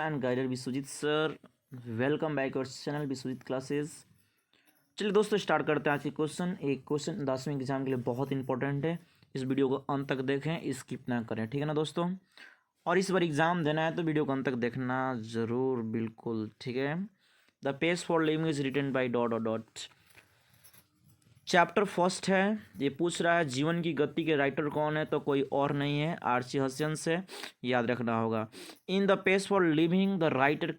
And guider Vishwajeet sir. Welcome back our channel Vishwajeet classes. चलिए दोस्तों start करते हैं आज के क्वेश्चन। एक क्वेश्चन 10वीं एग्जाम के लिए बहुत इंपॉर्टेंट है, इस वीडियो को अंत तक देखें, स्किप ना करें, ठीक है ना दोस्तों। और इस बार एग्जाम देना है तो वीडियो को अंत तक देखना ज़रूर, बिल्कुल ठीक है। The pace for living is written by dot dot dot. Chapter first है, ये पूछ रहा है जीवन की गति के राइटर कौन है, तो कोई और नहीं है आर्ची हसियन से, याद रखना होगा। In the pace for living the writer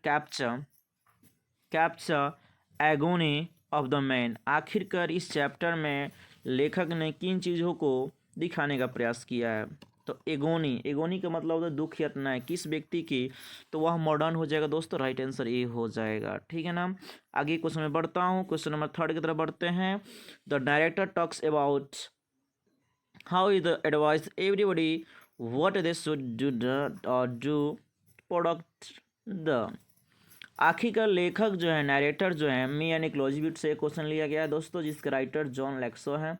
capture agony of the man. आखिरकार इस चैप्टर में लेखक ने किन चीज़ों को दिखाने का प्रयास किया है, तो एगोनी का मतलब होता है दुख यातना है किस व्यक्ति की, तो वह मॉडर्न हो जाएगा दोस्तों, राइट आंसर ए हो जाएगा, ठीक है ना। आगे क्वेश्चन में बढ़ता हूँ, क्वेश्चन नंबर 3 की तरफ बढ़ते हैं। The director talks about how is the advice everybody what they should do product the. आखिरकार लेखक जो है, नरेटर जो है, मी यानी क्लोजिबिट से क्वेश्चन लिया गया है दोस्तों, जिसके राइटर जॉन लैक्सो है।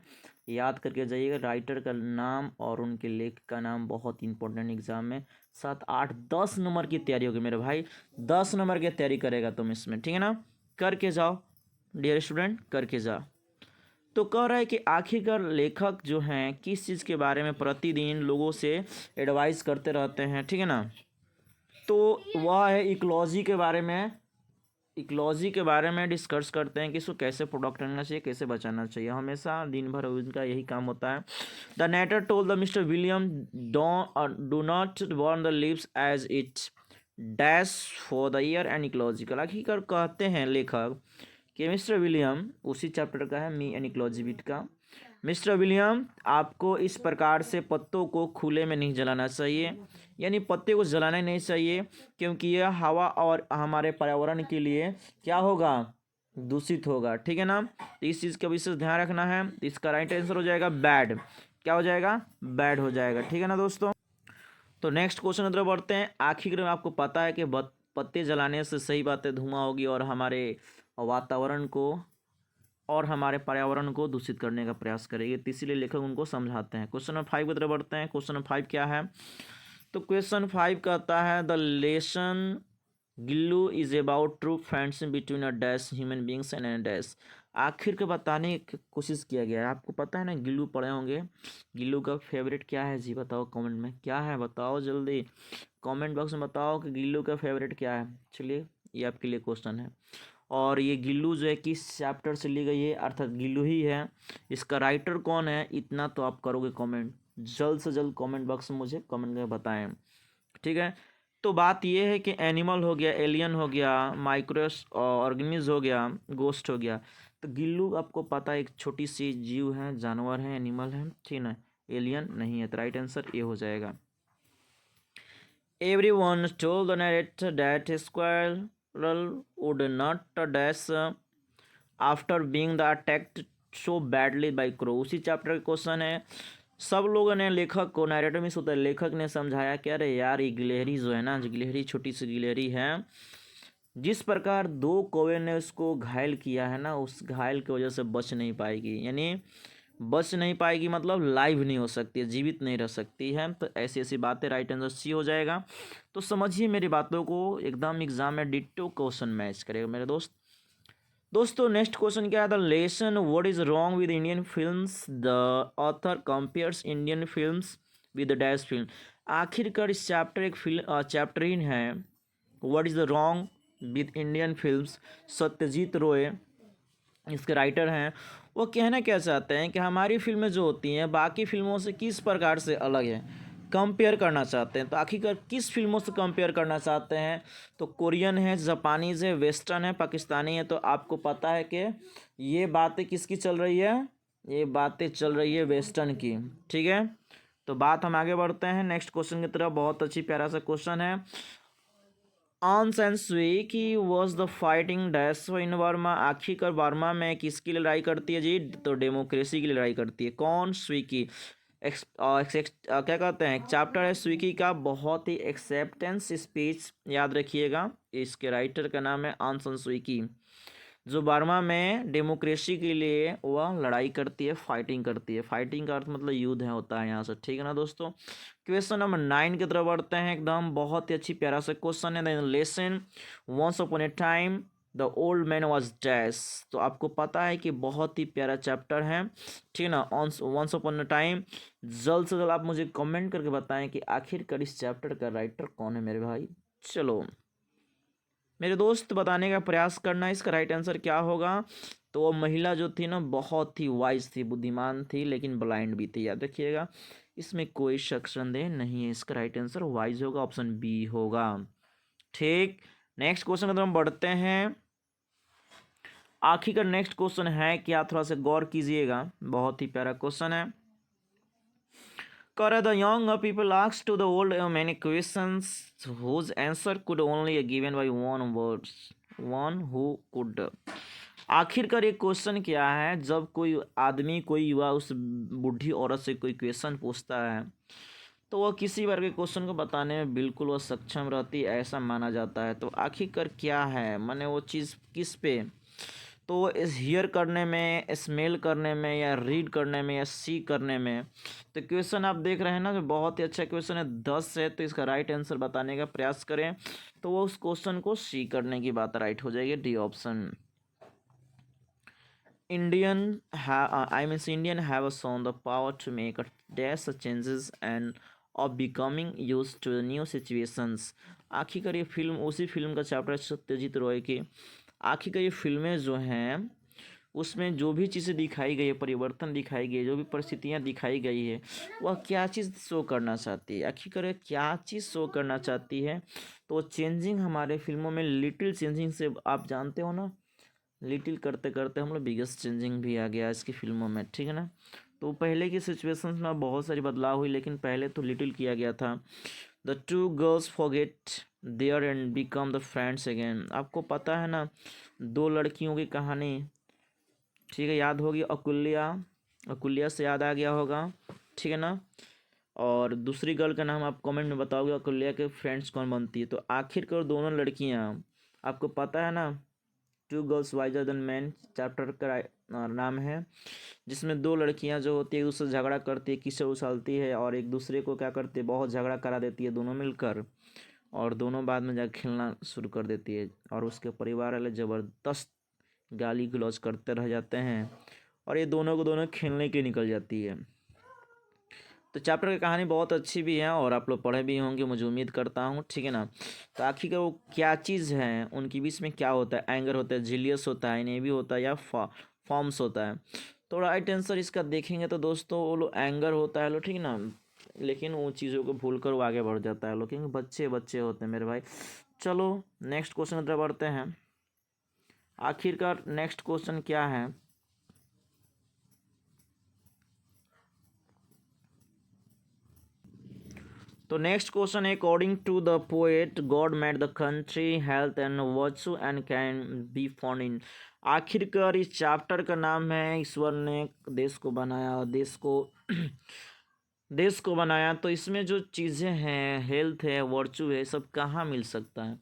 याद करके जाइएगा राइटर का नाम और उनके लेख का नाम, बहुत इंपॉर्टेंट एग्जाम में 7, 8, 10 नंबर की तैयारी होगी मेरे भाई, 10 नंबर की तैयारी करेगा तुम इसमें, ठीक है ना। करके जाओ डियर स्टूडेंट, करके जाओ। तो कह रहा है कि आखिरकार लेखक जो हैं किस चीज़ के बारे में प्रतिदिन लोगों से एडवाइस करते रहते हैं, ठीक है ना। तो वह है इकोलॉजी के बारे में डिस्कस करते हैं कि इसको कैसे प्रोडक्ट करना चाहिए, कैसे बचाना चाहिए, हमेशा दिन भर उनका यही काम होता है। The narrator told the mister William do not burn the leaves as it dash for the year and ecological. आखिरकार कहते हैं लेखक कि मिस्टर विलियम, उसी चैप्टर का है मी एंड इकोलॉजी बिट का, मिस्टर विलियम आपको इस प्रकार से पत्तों को खुले में नहीं जलाना चाहिए, यानी पत्ते को जलाना ही नहीं चाहिए, क्योंकि यह हवा और हमारे पर्यावरण के लिए क्या होगा, दूषित होगा, ठीक है ना। तो इस चीज़ का विशेष ध्यान रखना है। इसका राइट आंसर हो जाएगा बैड। क्या हो जाएगा, बैड हो जाएगा, ठीक है ना दोस्तों। तो नेक्स्ट क्वेश्चन की तरफ बढ़ते हैं। आखिर में आपको पता है कि पत्ते जलाने से सही बात है धुआं होगी और हमारे वातावरण को और हमारे पर्यावरण को दूषित करने का प्रयास करेगी, तो इसीलिए लेखक उनको समझाते हैं। क्वेश्चन नंबर 5 की तरफ बढ़ते हैं। क्वेश्चन नंबर 5 क्या है, तो क्वेश्चन 5 कहता है the lesson Gillu is about true friendship between a dash human beings and an dash. आखिर के बताने की कोशिश किया गया है। आपको पता है ना, गिल्लू पढ़े होंगे, गिल्लू का फेवरेट क्या है जी, बताओ कमेंट में, क्या है बताओ जल्दी, कमेंट बॉक्स में बताओ कि गिल्लू का फेवरेट क्या है। चलिए ये आपके लिए क्वेश्चन है। और ये गिल्लू जो है किस चैप्टर से ली गई है, अर्थात गिल्लू ही है। इसका राइटर कौन है, इतना तो आप करोगे कमेंट, जल्द से जल्द कमेंट बॉक्स में मुझे कमेंट करके बताएं, ठीक है। तो बात ये है कि एनिमल हो गया, एलियन हो गया, माइक्रोस ऑर्गेनिज्म हो गया, गोस्ट हो गया। तो गिल्लू आपको पता है एक छोटी सी जीव है, जानवर है, एनिमल है, ठीक ना, एलियन नहीं है, तो राइट आंसर ये हो जाएगा। Everyone told the narrator that squirrel would not dash after being attacked so badly by crow। उसी चैप्टर का क्वेश्चन है। सब लोगों ने लेखक को, नैरेटर में होता है, लेखक ने समझाया कि अरे यार ये गिलहरी जो है ना, जो गिलहरी छोटी सी गिलहरी है, जिस प्रकार 2 कौवे ने उसको घायल किया है ना, उस घायल की वजह से बच नहीं पाएगी, यानी बच नहीं पाएगी मतलब लाइव नहीं हो सकती है, जीवित नहीं रह सकती है। तो ऐसी ऐसी बातें, राइट आंसर सी हो जाएगा। तो समझिए मेरी बातों को, एकदम एग्जाम में डिट्टो क्वेश्चन मैच करेगा मेरे दोस्तों नेक्स्ट क्वेश्चन क्या है, the lesson what is wrong with Indian films, the author compares Indian films with dash film. आखिरकार इस चैप्टर एक चैप्टर ही है, what is the wrong with Indian films. Satyajit Roy इसके राइटर हैं। वो कहना क्या चाहते हैं कि हमारी फिल्में जो होती हैं बाकी फिल्मों से किस प्रकार से अलग है, कंपेयर करना चाहते हैं। तो आखिरकार किस फिल्मों से कंपेयर करना चाहते हैं, तो कोरियन है, जापानीज़ है, वेस्टर्न है, पाकिस्तानी है। तो आपको पता है कि ये बातें किसकी चल रही है, ये बातें चल रही है वेस्टर्न की, ठीक है। तो बात हम आगे बढ़ते हैं नेक्स्ट क्वेश्चन की तरफ। बहुत अच्छी प्यारा सा क्वेश्चन है। ऑन एंड स्वी was the fighting dash in Verma. आखिरकार वर्मा में किसकी लड़ाई करती है जी, तो डेमोक्रेसी की लड़ाई करती है। कौन, स्वीकी। क्या कहते हैं, एक चैप्टर है स्वीकी का, बहुत ही एक्सेप्टेंस स्पीच, याद रखिएगा। इसके राइटर का नाम है आंसन स्वीकी। जो बर्मा में डेमोक्रेसी के लिए वह लड़ाई करती है, फाइटिंग करती है। फाइटिंग का अर्थ मतलब युद्ध है होता है यहाँ से, ठीक है ना दोस्तों। क्वेश्चन नंबर 9 की तरफ बढ़ते हैं। एकदम बहुत ही अच्छी प्यारा सा क्वेश्चन है। Lesson once upon a time the old man was dash. तो आपको पता है कि बहुत ही प्यारा चैप्टर है, ठीक है ना, वंस अपॉन ए टाइम। जल्द से जल्द आप मुझे कमेंट करके बताएं कि आखिरकार इस चैप्टर का राइटर कौन है मेरे भाई। चलो मेरे दोस्त बताने का प्रयास करना इसका राइट आंसर क्या होगा। तो वो महिला जो थी ना बहुत ही वाइज थी, बुद्धिमान थी, लेकिन ब्लाइंड भी थी, याद रखिएगा। इसमें कोई शक संदेह नहीं है, इसका राइट आंसर वाइज होगा, ऑप्शन बी होगा। ठीक, नेक्स्ट क्वेश्चन की तरफ हम बढ़ते हैं। आखिर का नेक्स्ट क्वेश्चन है कि आप थोड़ा सा गौर कीजिएगा, बहुत ही प्यारा क्वेश्चन है। The young people asked to the old many questions whose answer could only be given by one words, one who could। आखिरकार ये क्वेश्चन क्या है। जब कोई आदमी, कोई युवा उस बूढ़ी औरत से कोई क्वेश्चन पूछता है तो वह किसी बार के क्वेश्चन को बताने में बिल्कुल वह सक्षम रहती है, ऐसा माना जाता है। तो आखिरकार क्या है, माने वो चीज़ किस पे। तो इस हियर करने में, स्मेल करने में, या रीड करने में, या सी करने में। तो क्वेश्चन आप देख रहे हैं ना, जो बहुत ही अच्छा क्वेश्चन है, 10 है। तो इसका राइट आंसर बताने का प्रयास करें तो वो उस क्वेश्चन को सी करने की बात राइट हो जाएगी, D option. Indian have shown the power to make a dash changes and of becoming used to new situations। आखिरकार ये फिल्म, उसी फिल्म का चैप्टर सत्यजीत रॉय की। आखिरकार ये फिल्में जो हैं उसमें जो भी चीज़ें दिखाई गई है, परिवर्तन दिखाई गई है, जो भी परिस्थितियाँ दिखाई गई है, वह क्या चीज़ शो करना चाहती है, आखिरकार क्या चीज़ शो करना चाहती है। तो चेंजिंग हमारे फिल्मों में लिटिल चेंजिंग से आप जानते हो ना, लिटिल करते करते हम लोग बिगेस्ट चेंजिंग भी आ गया इसकी फिल्मों में, ठीक है ना। तो पहले की सिचुएशंस में बहुत सारी बदलाव हुई, लेकिन पहले तो लिटिल किया गया था। The two girls forget there and become the friends again. आपको पता है ना, दो लड़कियों की कहानी, ठीक है, याद होगी। अकुल्या, अकुल्या से याद आ गया होगा, ठीक है ना। और दूसरी गर्ल का नाम आप कमेंट में बताओगे, अकुल्या के फ्रेंड्स कौन बनती है। तो आखिरकार दोनों लड़कियां, आपको पता है ना, two girls wiser than man chapter का नाम है, जिसमें दो लड़कियां जो होती है उससे झगड़ा करती है, कीचड़ उछालती है, और एक दूसरे को क्या करती है, बहुत झगड़ा करा देती है दोनों मिलकर, और दोनों बाद में जाकर खेलना शुरू कर देती है, और उसके परिवार वाले ज़बरदस्त गाली गलौज करते रह जाते हैं, और ये दोनों को दोनों खेलने के निकल जाती है। तो चैप्टर की कहानी बहुत अच्छी भी है, और आप लोग पढ़े भी होंगे, मुझे उम्मीद करता हूँ, ठीक है ना। तो आखिर का वो क्या चीज़ है, उनके बीच में क्या होता है, एंगर होता है, जीलियस होता है, नेवी होता है, या फॉर्म्स होता है। तो राइट आंसर इसका देखेंगे तो दोस्तों वो लोग एंगर होता है लो, ठीक है ना, लेकिन वो चीज़ों को भूल कर वो आगे बढ़ जाता है लोग, क्योंकि बच्चे बच्चे होते हैं मेरे भाई। चलो नेक्स्ट क्वेश्चन की तरफ बढ़ते हैं। आखिरकार नेक्स्ट क्वेश्चन क्या है। तो नेक्स्ट क्वेश्चन है, according to the poet god made the country health and virtue and can be found in. आखिरकार इस चैप्टर का नाम है ईश्वर ने देश को बनाया, देश को देश को बनाया। तो इसमें जो चीज़ें हैं, हेल्थ है, वर्च्यू है, सब कहाँ मिल सकता है,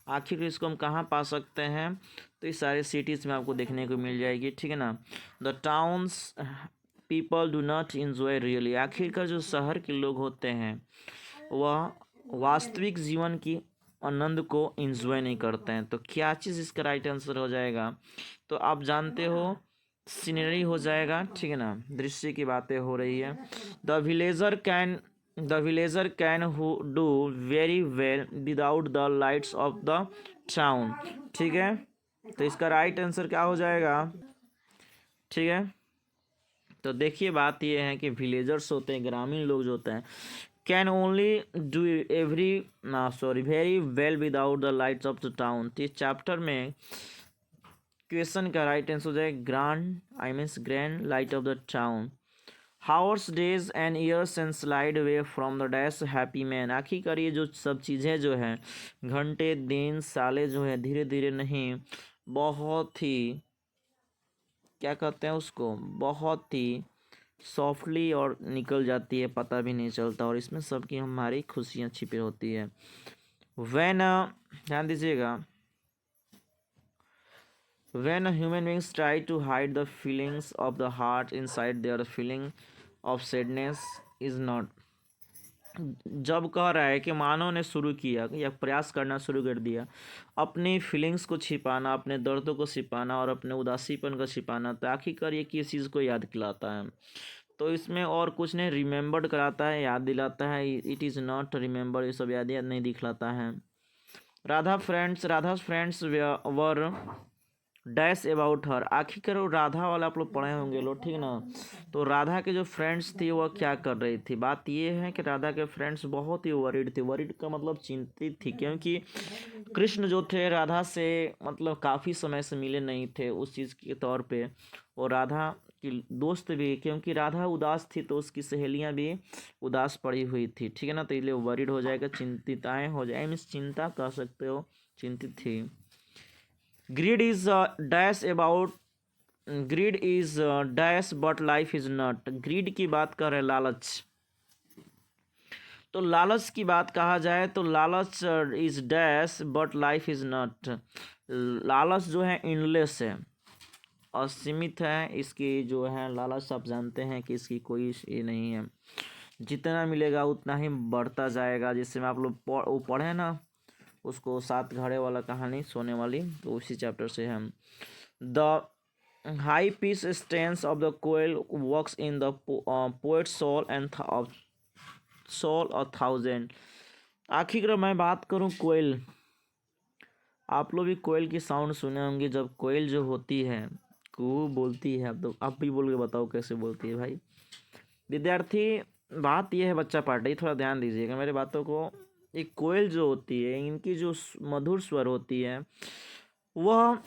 आखिर इसको हम कहाँ पा सकते हैं। तो इस सारे सिटीज़ में आपको देखने को मिल जाएगी, ठीक है ना। The towns people do not enjoy really. आखिरकार जो शहर के लोग होते हैं वह वास्तविक जीवन की आनंद को एंजॉय नहीं करते हैं। तो क्या चीज़ इसका राइट आंसर हो जाएगा। तो आप जानते हो सीनरी हो जाएगा, ठीक है ना, दृश्य की बातें हो रही है। The villager can who do very well without the lights off the town, ठीक है। तो इसका राइट आंसर क्या हो जाएगा, ठीक है। तो देखिए बात ये है कि विलेजर्स होते हैं, ग्रामीण लोग जो होते हैं, can only do very well without the lights off the town. तो इस चैप्टर में क्वेश्चन का राइट आंसर हो जाएगा grand light of the town. Hours days and years and slide way from the dash happy man. आखिरकार ये जो सब चीज़ें जो हैं, घंटे दिन साले जो है, धीरे धीरे नहीं, बहुत ही, क्या कहते हैं उसको, बहुत ही सॉफ्टली और निकल जाती है, पता भी नहीं चलता, और इसमें सबकी हमारी खुशियाँ छिपी होती है। ध्यान दीजिएगा, When human beings try to hide the feelings of the heart inside, their feeling of sadness is not. जब कह रहा है कि मानव ने शुरू किया या प्रयास करना शुरू कर दिया अपनी फीलिंग्स को छिपाना, अपने दर्दों को छिपाना और अपने उदासीपन को छिपाना, तो आखिरकार ये किस चीज़ को याद दिलाता है? तो इसमें और कुछ नहीं, रिमेंबर्ड कराता है, याद दिलाता है। इट इज़ नॉट रिमेंबर, ये सब याद नहीं दिखलाता है। Radha's friends were dash about her. आखिरकार वो राधा वाला आप लोग पढ़े होंगे लोग, ठीक ना। तो राधा के जो फ्रेंड्स थी वह क्या कर रही थी? बात ये है कि राधा के फ्रेंड्स बहुत ही वरीड थे। वरीड का मतलब चिंतित थी, क्योंकि कृष्ण जो थे राधा से मतलब काफ़ी समय से मिले नहीं थे उस चीज़ के तौर पे। और राधा की दोस्त भी, क्योंकि राधा उदास थी तो उसकी सहेलियां भी उदास पड़ी हुई थी, ठीक है ना। तो इसलिए वरीड हो जाएगा, चिंतिताएँ हो जाए, मीन्स चिंता कह सकते हो, चिंतित थी। Greed is dash about, greed is dash but life is not. Greed की बात कर रहे हैं, लालच। तो लालच की बात कहा जाए तो लालच is dash but life is not. लालच जो है इनलेस है, असीमित है। इसकी जो है लालच आप जानते हैं कि इसकी कोई ये नहीं है, जितना मिलेगा उतना ही बढ़ता जाएगा। जिससे मैं आप लोग वो पढ़े ना उसको, सात घड़े वाला कहानी सोने वाली, तो उसी चैप्टर से हम। The high piece stance of the koel works in the poet soul and soul of thousand. आखिर मैं बात करूं कोयल, आप लोग भी कोयल की साउंड सुने होंगे। जब कोयल जो होती है वो बोलती है, अब तो आप भी बोल के बताओ कैसे बोलती है भाई। विद्यार्थी बात यह है, बच्चा पार्ट है, थोड़ा ध्यान दीजिएगा मेरे बातों को। एक कोयल जो होती है, इनकी जो मधुर स्वर होती है वह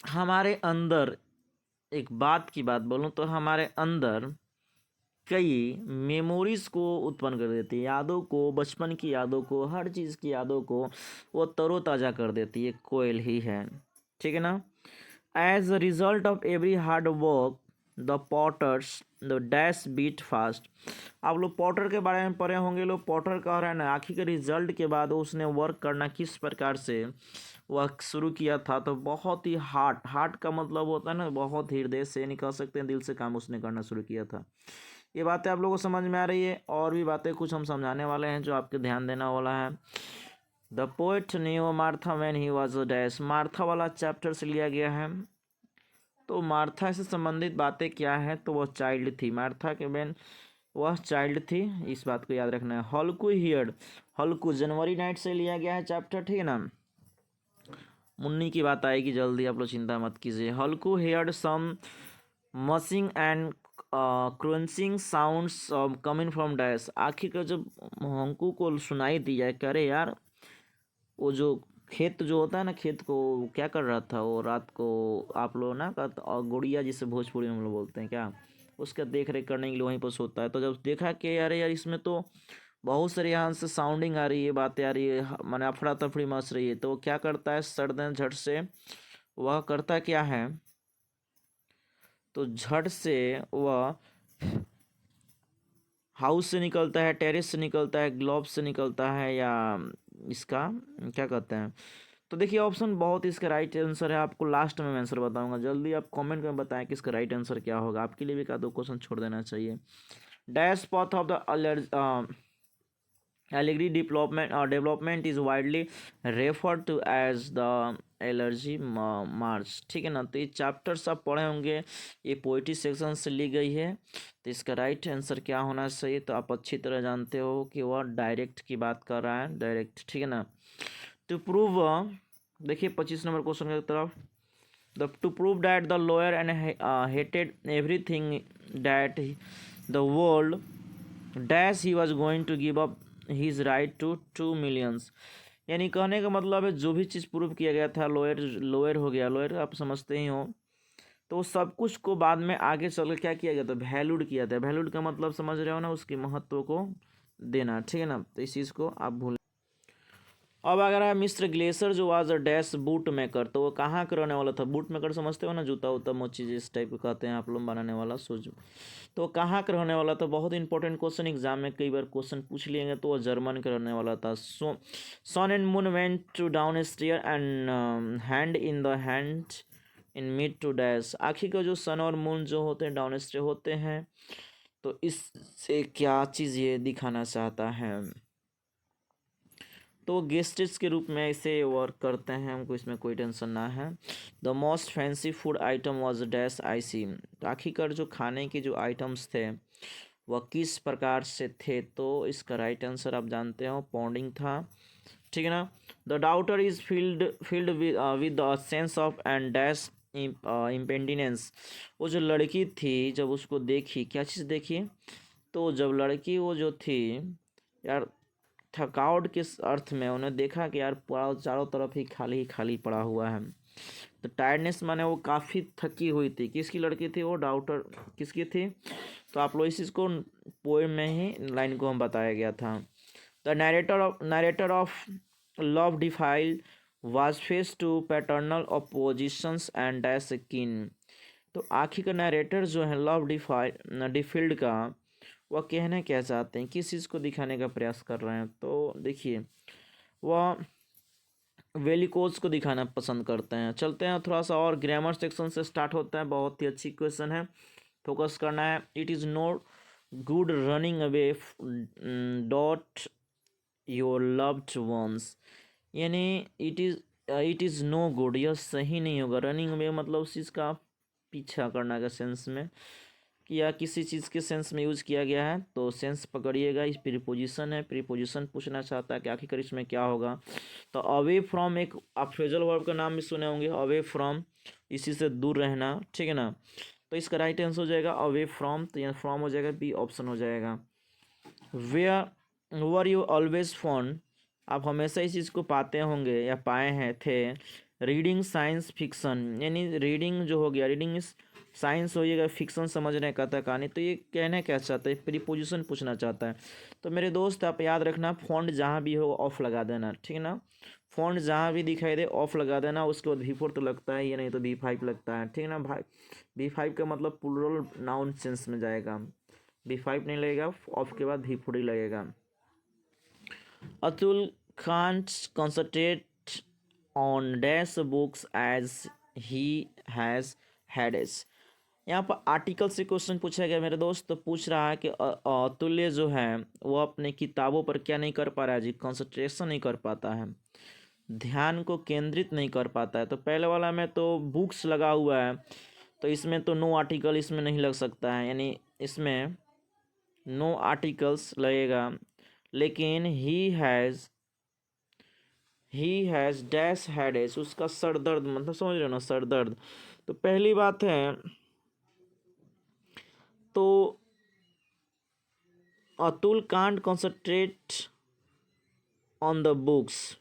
हमारे अंदर, एक बात की बात बोलूं तो हमारे अंदर कई मेमोरीज को उत्पन्न कर देती है, यादों को, बचपन की यादों को, हर चीज़ की यादों को वो तरोताज़ा कर देती है। कोयल ही है, ठीक है ना। As a result of every hard work the potters the dash beat fast. आप लोग पॉटर के बारे में पढ़े होंगे। लोग पॉटर कह रहे हैं ना, आखिर के रिजल्ट के बाद उसने वर्क करना किस प्रकार से वह शुरू किया था, तो बहुत ही हार्ट का मतलब होता है ना, बहुत हृदय से निकल सकते हैं, दिल से काम उसने करना शुरू किया था। ये बातें आप लोगों को समझ में आ रही है? और भी बातें कुछ हम समझाने वाले हैं जो आपके ध्यान देना वाला है। The poet new Martha when he was a dash. Martha वाला चैप्टर से लिया गया है। तो मार्था से संबंधित बातें क्या है, तो वह चाइल्ड थी। मार्था के बेन वह चाइल्ड थी, इस बात को याद रखना है। हल्कू हियर्ड, हल्कू जनवरी नाइट से लिया गया है चैप्टर, ठीक है ना। मुन्नी की बात आएगी जल्दी, आप लोग चिंता मत कीजिए। Halku heard some munching and crunching sounds coming from dash. आखिर जब हंकू को सुनाई दी जाए, कह रहे यार वो जो खेत जो होता है ना, खेत को क्या कर रहा था वो रात को, आप लोग ना गुड़िया जिसे भोजपुरी में हम लोग बोलते हैं क्या, उसका देख रेख करने के लिए वहीं पर सोता है। तो जब देखा कि अरे यार इसमें तो बहुत सारे यहाँ से साउंडिंग आ रही है, बातें आ रही है, माने अफरा तफरी मच रही है, तो वो क्या करता है सर्दन झट से, वह करता क्या है, तो झट से वह हाउस से निकलता है, टेरेस से निकलता है, ग्लोब से निकलता है, या इसका क्या कहते हैं। तो देखिए ऑप्शन बहुत इसका राइट आंसर है। आपको लास्ट में मैं आंसर बताऊंगा, जल्दी आप कमेंट में बताएं कि इसका राइट आंसर क्या होगा। आपके लिए भी का दो क्वेश्चन छोड़ देना चाहिए। Dash path of the Allegri development is widely referred to as the allergy march, ठीक है ना। तो ये चैप्टर्स आप पढ़े होंगे, ये पोइट्री सेक्शन से ली गई है। तो इसका राइट आंसर क्या होना चाहिए, तो आप अच्छी तरह जानते हो कि वह डायरेक्ट की बात कर रहा है, डायरेक्ट, ठीक है ना। टू प्रूव, देखिए 25 नंबर क्वेश्चन की तरफ। To prove that the lawyer and hated everything that the world dash he was going to give up his right to 2 millions. यानी कहने का मतलब है जो भी चीज़ प्रूव किया गया था, लोअर हो गया, लोअर आप समझते ही हो, तो सब कुछ को बाद में आगे चल के क्या किया गया था, वैल्यूड किया था। वैल्यूड का मतलब समझ रहे हो ना, उसके महत्व को देना, ठीक है ना। तो इस चीज़ को आप भूल। अब अगर है मिस्टर ग्लेशियर जो was a dash boot maker, तो वो कहाँ का रहने वाला था? बूट मेकर समझते हो ना, जूता उता मोची जिस टाइप का कहते हैं आप लोग, बनाने वाला शूज। तो वो कहाँ का रहने वाला था? बहुत इंपॉर्टेंट क्वेश्चन, एग्जाम में कई बार क्वेश्चन पूछ लिएंगे। तो वो जर्मन का रहने वाला था। Sun and moon went to down stair and hand in the hand in mid to dash. आखिर का जो सन और मून जो होते हैं डाउन स्टे होते हैं, तो इससे क्या चीज़ ये दिखाना चाहता है? तो गेस्टेस के रूप में इसे वर्क करते हैं, हमको इसमें कोई टेंशन ना है। The most fancy food item was dash IC. तो आखिरकार जो खाने के जो आइटम्स थे वह किस प्रकार से थे? तो इसका राइट आंसर आप जानते हो, पॉन्डिंग था। ठीक है ना। The daughter is filled with the sense of and dash independence. वो जो लड़की थी जब उसको देखी, क्या चीज़ देखी? तो जब लड़की वो जो थी यार, थकावट किस अर्थ में, उन्हें देखा कि यार पूरा चारों तरफ ही खाली पड़ा हुआ है। तो टायर्डनेस माने वो काफ़ी थकी हुई थी। किसकी लड़की थी वो? डाउटर किसकी थी? तो आप लोग इस चीज़ को पोएम में ही लाइन को हम बताया गया था। The narrator of love defiled was faced to paternal oppositions and as a kin। तो आखिर का नरेटर जो है लव डिफील्ड का, वह कहना क्या चाहते हैं, किस चीज़ को दिखाने का प्रयास कर रहे हैं? तो देखिए वह वेलिकोज को दिखाना पसंद करते हैं। चलते हैं थोड़ा सा और, ग्रामर सेक्शन से स्टार्ट होता है। बहुत ही अच्छी क्वेश्चन है, फोकस करना है। It is not good running away dot your loved ones. यानी इट इज़ नो गुड, यह सही नहीं होगा। रनिंग अवे मतलब उस चीज़ का पीछा करना का सेंस में, कि या किसी चीज़ के सेंस में यूज़ किया गया है। तो सेंस पकड़िएगा, इस प्रीपोजिशन है, प्रीपोजिशन पूछना चाहता है कि आखिर इसमें क्या होगा। तो अवे फ्रॉम, एक आप फ्रेजल वर्ब का नाम भी सुने होंगे, अवे फ्रॉम, इसी से दूर रहना। ठीक है ना। तो इसका राइट आंसर हो जाएगा अवे फ्रॉम। तो यहाँ फ्रॉम हो जाएगा, बी ऑप्शन हो जाएगा। Where were you always fond, आप हमेशा इस चीज़ को पाते होंगे या पाए हैं थे। रीडिंग साइंस फिक्शन, यानी रीडिंग जो हो गया, रीडिंग इस साइंस होइएगा, फिक्शन समझने का था कहानी। तो ये कहना क्या चाहता है? प्रीपोजिशन पूछना चाहता है। तो मेरे दोस्त आप याद रखना, फॉन्ट जहाँ भी हो ऑफ लगा देना। ठीक है ना। फॉन्ट जहाँ भी दिखाई दे ऑफ लगा देना। उसके बाद V4 तो लगता है, ये नहीं तो V5 लगता है। ठीक है ना भाई। V5 का मतलब प्लूरल नाउन सेंस में जाएगा। V5 नहीं लगेगा, ऑफ के बाद V4 ही लगेगा। Atul can't concentrate on dash books as he has headaches। यहाँ पर आर्टिकल से क्वेश्चन पूछा गया मेरे दोस्त। तो पूछ रहा है कि अतुल्य जो है वो अपने किताबों पर क्या नहीं कर पा रहा है जी? कंसंट्रेशन नहीं कर पाता है, ध्यान को केंद्रित नहीं कर पाता है। तो पहले वाला में तो बुक्स लगा हुआ है, तो इसमें तो नो आर्टिकल इसमें नहीं लग सकता है, यानी इसमें नो आर्टिकल्स लगेगा। लेकिन ही हैज़ डैश हेडेज, उसका सर दर्द, मतलब समझ रहे हो ना, सर दर्द। तो पहली बात है, तो Atul can't concentrate on the books.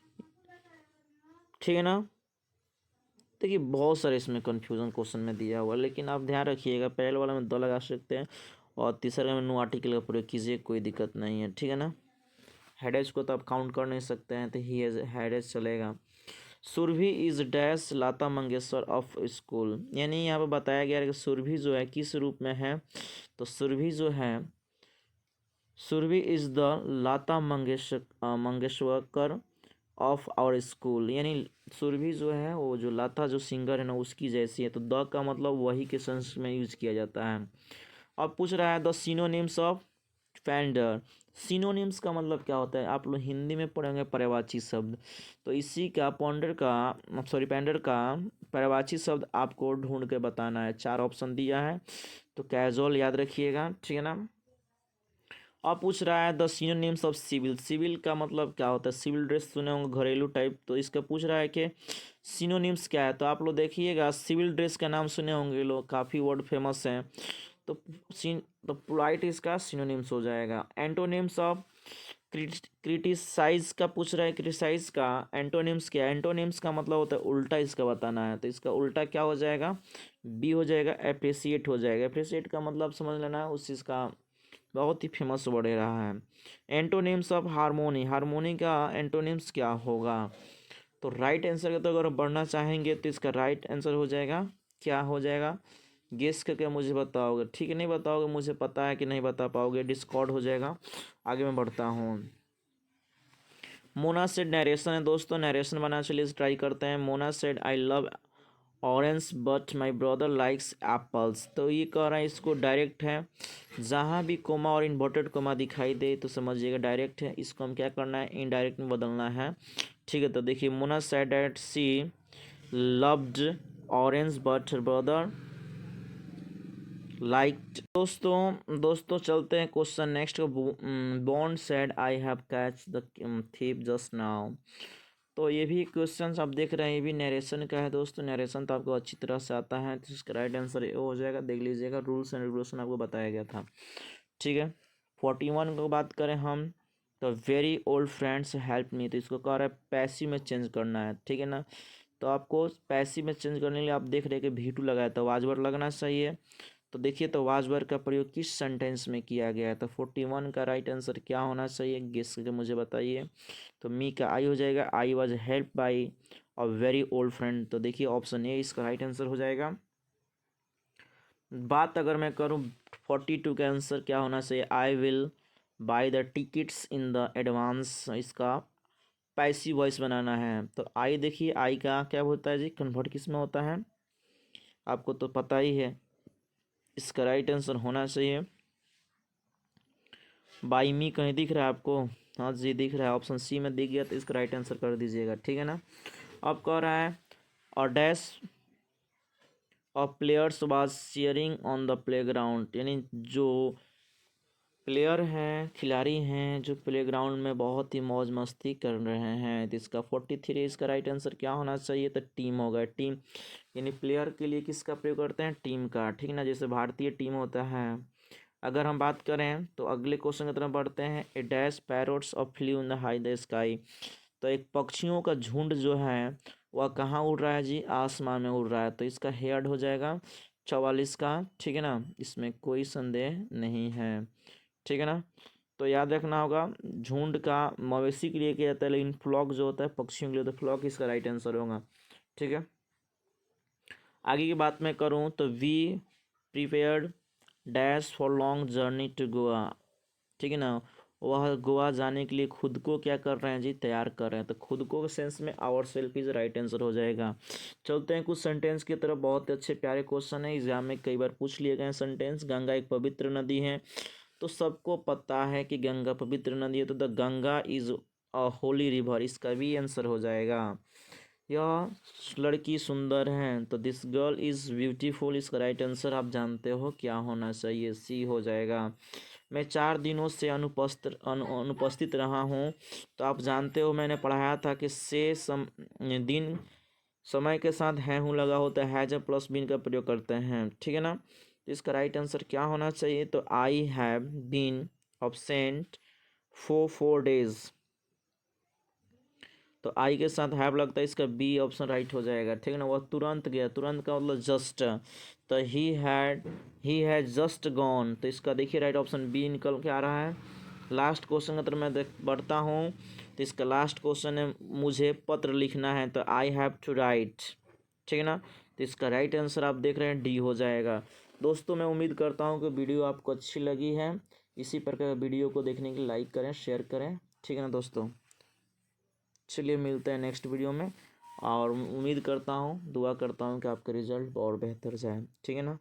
ठीक है ना। देखिए बहुत सारे इसमें कंफ्यूजन क्वेश्चन में दिया हुआ है, लेकिन आप ध्यान रखिएगा, पहले वाला में दो लगा सकते हैं और तीसरे में नो आर्टिकल का प्रयोग कीजिए, कोई दिक्कत नहीं है। ठीक है ना। हेडेज को तो आप काउंट कर नहीं सकते हैं, तो ही हेडेज चलेगा। Surabhi is dash Lata Mangeshkar of school, यानी यहाँ पर बताया गया है कि सुरभि जो है किस रूप में है? तो सुरभि जो है, Surabhi is the Lata Mangeshkar of our school, यानी सुरभि जो है वो जो लता जो सिंगर है ना उसकी जैसी है। तो द का मतलब वही के सेंस में यूज किया जाता है। अब पूछ रहा है द सिनोनिम्स ऑफ पेंडर। सिनोनिम्स का मतलब क्या होता है? आप लोग हिंदी में पढ़ेंगे पर्यायवाची शब्द। तो इसी का पेंडर का पर्यायवाची शब्द आपको ढूंढ के बताना है। 4 ऑप्शन दिया है, तो कैजुअल याद रखिएगा। ठीक है ना। अब पूछ रहा है the synonyms of civil. Civil का मतलब क्या होता है? सिविल ड्रेस सुने होंगे, घरेलू टाइप। तो इसका पूछ रहा है कि सिनोनिम्स क्या है? तो आप लोग देखिएगा, सिविल ड्रेस का नाम सुने होंगे लोग, काफ़ी वर्ड फेमस हैं। तो पोलाइट इसका सिनोनिम्स हो जाएगा। एंटोनिम्स ऑफ क्रिटिसाइज का पूछ रहा है। क्रिटिसाइज का एंटोनिम्स क्या है? एंटोनिम्स का मतलब होता है उल्टा, इसका बताना है। तो इसका उल्टा क्या हो जाएगा? बी हो जाएगा, अप्रिसिएट हो जाएगा। अप्रिसिएट का मतलब समझ लेना है उस चीज़ का बहुत ही फेमस वर्ड रहा है। एंटोनिम्स ऑफ हार्मोनी, हार्मोनी का एंटोनिम्स क्या होगा? तो राइट आंसर का तो अगर बढ़ना चाहेंगे तो इसका राइट आंसर हो जाएगा, क्या हो जाएगा? गेस करके मुझे बताओगे, ठीक है? नहीं बताओगे मुझे पता है कि नहीं बता पाओगे, डिस्कॉर्ड हो जाएगा। आगे मैं बढ़ता हूँ। मोना सेड नरेशन है दोस्तों, नरेशन बनाना चलिए ट्राई करते हैं। Mona said I love orange but my brother likes apples. तो ये कह रहा है, इसको डायरेक्ट है, जहाँ भी कोमा और इन्वर्टेड कोमा दिखाई दे तो समझिएगा डायरेक्ट है। इसको हम क्या करना है, इनडायरेक्ट में बदलना है, ठीक है? तो देखिए, Mona said that she loved orange but her brother like. दोस्तों चलते हैं क्वेश्चन नेक्स्ट को। Bond said I have catch the thief just now. तो ये भी क्वेश्चन आप देख रहे हैं, ये भी नरेशन का है दोस्तों। नरेशन तो आपको अच्छी तरह से आता है, तो इसका राइट आंसर ये हो जाएगा। देख लीजिएगा, रूल्स एंड रेगुलेशन आपको बताया गया था, ठीक है? 41 को बात करें हम, तो very old friends help me, तो इसको कह रहा है पैसिव में चेंज करना है, ठीक है ना? तो आपको पैसिव में चेंज करने के लिए आप देख रहे हैं कि V2 लगाया, तो वाजवर लगना चाहिए। तो देखिए, तो वाजवर का प्रयोग किस सेंटेंस में किया गया है? तो 41 का राइट आंसर क्या होना चाहिए, गेस करके मुझे बताइए। तो मी का आई हो जाएगा, I was help by a very old friend. तो देखिए, ऑप्शन ए इसका राइट आंसर हो जाएगा। बात अगर मैं करूँ 42 का आंसर क्या होना चाहिए, I will by the tickets in the advance. इसका पैसिव वॉइस बनाना है। तो आई देखिए, आई का क्या होता है जी, कन्वर्ट किस में होता है, आपको तो पता ही है। इसका राइट आंसर होना चाहिए, बाई मी कहीं दिख रहा है आपको? हाँ जी दिख रहा है, ऑप्शन सी में दिख गया, तो इसका राइट आंसर कर दीजिएगा, ठीक है ना? अब कह रहा है और dash of players was cheering on the playground, यानी जो प्लेयर हैं, खिलाड़ी हैं, जो प्लेग्राउंड में बहुत ही मौज मस्ती कर रहे हैं। तो इसका 43 इसका राइट आंसर क्या होना चाहिए? तो टीम होगा। टीम यानी प्लेयर के लिए किसका प्रयोग करते हैं, टीम का, ठीक ना? जैसे भारतीय टीम होता है। अगर हम बात करें तो अगले क्वेश्चन की तरफ बढ़ते हैं। A dash parrots of flew in the high the sky. तो एक पक्षियों का झुंड जो है वह कहाँ उड़ रहा है जी, आसमान में उड़ रहा है। तो इसका हेड हो जाएगा 44 का, ठीक है ना? इसमें कोई संदेह नहीं है, ठीक है ना? तो याद रखना होगा, झुंड का मवेशी के लिए किया जाता है, लेकिन फ्लॉक जो होता है पक्षियों के लिए, तो फ्लॉक इसका राइट आंसर होगा, ठीक है? आगे की बात मैं करूँ तो we prepared dash for long journey to Goa, ठीक है ना? वह गोवा जाने के लिए खुद को क्या कर रहे हैं जी, तैयार कर रहे हैं। तो खुद को के सेंस में our self is right answer हो जाएगा। चलते हैं कुछ सेंटेंस की तरफ, बहुत अच्छे प्यारे क्वेश्चन है, एग्जाम में कई बार पूछ लिए गए सेंटेंस। गंगा एक पवित्र नदी है, तो सबको पता है कि गंगा पवित्र नदी है, तो the Ganga is a Holi river, इसका भी आंसर हो जाएगा। यह लड़की सुंदर है, तो दिस गर्ल इज़ ब्यूटीफुल, इसका राइट आंसर आप जानते हो क्या होना चाहिए, सी हो जाएगा। मैं 4 दिनों से अनुपस्थित रहा हूँ, तो आप जानते हो मैंने पढ़ाया था कि दिन समय के साथ है हूँ लगा होता है, हैज प्लस बीन का प्रयोग करते हैं, ठीक है ना? तो इसका राइट आंसर क्या होना चाहिए? तो I have been absent for 4 days। तो आई के साथ हैव लगता है, इसका बी ऑप्शन राइट हो जाएगा, ठीक है ना? वह तुरंत गया, तुरंत का मतलब जस्ट। तो ही हैड जस्ट गॉन, तो इसका देखिए राइट ऑप्शन बी निकल के आ रहा है। लास्ट क्वेश्चन की तरफ मैं बढ़ता हूँ। तो इसका लास्ट क्वेश्चन है, मुझे पत्र लिखना है, तो आई हैव टू राइट, ठीक है ना? तो इसका राइट आंसर आप देख रहे हैं, डी हो जाएगा। दोस्तों मैं उम्मीद करता हूँ कि वीडियो आपको अच्छी लगी है। इसी प्रकार वीडियो को देखने के लिए लाइक करें, शेयर करें, ठीक है ना दोस्तों? चलिए मिलते हैं नेक्स्ट वीडियो में, और उम्मीद करता हूँ, दुआ करता हूँ कि आपका रिजल्ट और बेहतर जाए, ठीक है ना?